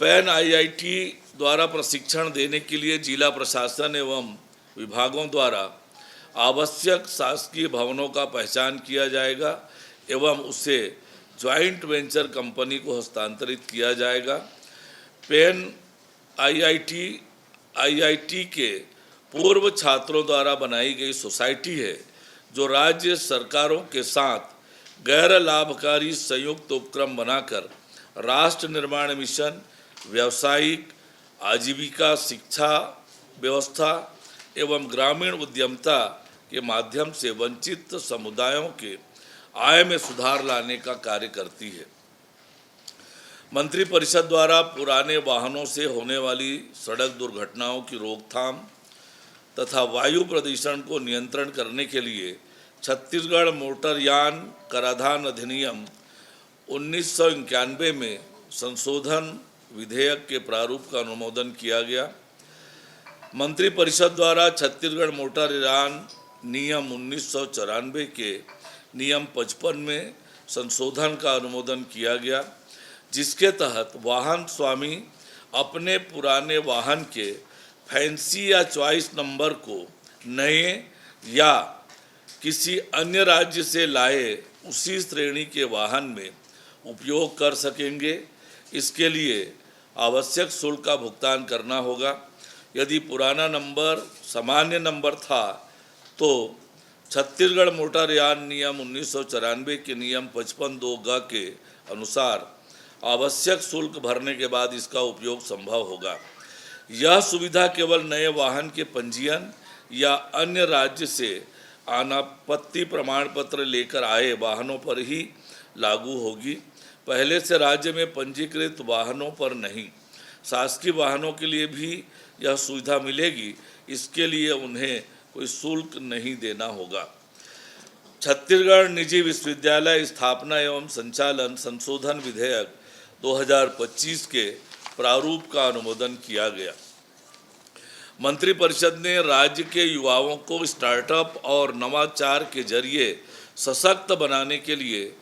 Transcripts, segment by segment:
Pan IIT द्वारा प्रशिक्षण देने के लिए जिला प्रशासन एवं विभागों द्वारा आवश्यक शासकीय भवनों का पहचान किया जाएगा एवं उसे ज्वाइंट वेंचर कंपनी को हस्तांतरित किया जाएगा। पैन आईआईटी के पूर्व छात्रों द्वारा बनाई गई सोसाइटी है जो राज्य सरकारों के साथ गैर लाभकारी संयुक्त उपक्रम बनाकर राष्ट्र निर्माण मिशन, व्यावसायिक आजीविका, शिक्षा व्यवस्था एवं ग्रामीण उद्यमिता के माध्यम से वंचित समुदायों के आय में सुधार लाने का कार्य करती है। मंत्रिपरिषद द्वारा पुराने वाहनों से होने वाली सड़क दुर्घटनाओं की रोकथाम तथा वायु प्रदूषण को नियंत्रण करने के लिए छत्तीसगढ़ मोटरयान कराधान अधिनियम 1991 में संशोधन विधेयक के प्रारूप का अनुमोदन किया गया। मंत्रिपरिषद द्वारा छत्तीसगढ़ मोटरयान नियम 1994 के नियम 55 में संशोधन का अनुमोदन किया गया, जिसके तहत वाहन स्वामी अपने पुराने वाहन के फैंसी या चॉइस नंबर को नए या किसी अन्य राज्य से लाए उसी श्रेणी के वाहन में उपयोग कर सकेंगे। इसके लिए आवश्यक शुल्क का भुगतान करना होगा। यदि पुराना नंबर सामान्य नंबर था तो छत्तीसगढ़ मोटरयान नियम 1994 के नियम 55(2) के अनुसार आवश्यक शुल्क भरने के बाद इसका उपयोग संभव होगा। यह सुविधा केवल नए वाहन के पंजीयन या अन्य राज्य से अनापत्ति प्रमाण पत्र लेकर आए वाहनों पर ही लागू होगी। पहले से राज्य में पंजीकृत वाहनों पर नहीं, शासकीय वाहनों के लिए भी यह सुविधा मिलेगी। इसके लिए उन्हें कोई शुल्क नहीं देना होगा। छत्तीसगढ़ निजी विश्वविद्यालय स्थापना एवं संचालन संशोधन विधेयक 2025 के प्रारूप का अनुमोदन किया गया। मंत्रिपरिषद ने राज्य के युवाओं को स्टार्टअप और नवाचार के जरिए सशक्त बनाने के लिए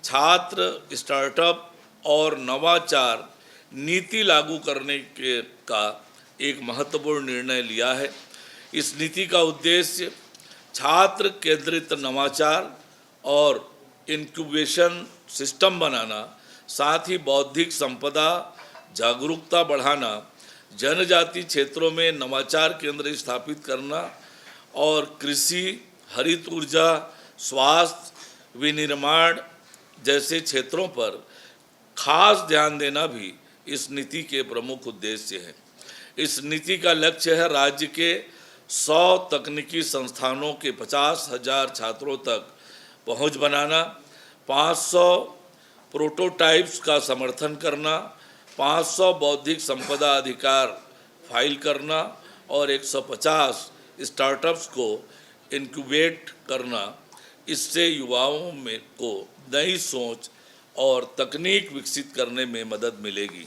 छात्र स्टार्टअप और नवाचार नीति लागू करने का एक महत्वपूर्ण निर्णय लिया है। इस नीति का उद्देश्य छात्र केंद्रित नवाचार और इनक्यूबेशन सिस्टम बनाना, साथ ही बौद्धिक संपदा जागरूकता बढ़ाना, जनजाति क्षेत्रों में नवाचार केंद्र स्थापित करना और कृषि, हरित ऊर्जा, स्वास्थ्य, विनिर्माण जैसे क्षेत्रों पर खास ध्यान देना भी इस नीति के प्रमुख उद्देश्य हैं। इस नीति का लक्ष्य है राज्य के 100 तकनीकी संस्थानों के 50,000 छात्रों तक पहुंच बनाना, 500 प्रोटोटाइप्स का समर्थन करना, 500 बौद्धिक संपदा अधिकार फाइल करना और 150 स्टार्टअप्स को इनक्यूबेट करना। इससे युवाओं में को नई सोच और तकनीक विकसित करने में मदद मिलेगी।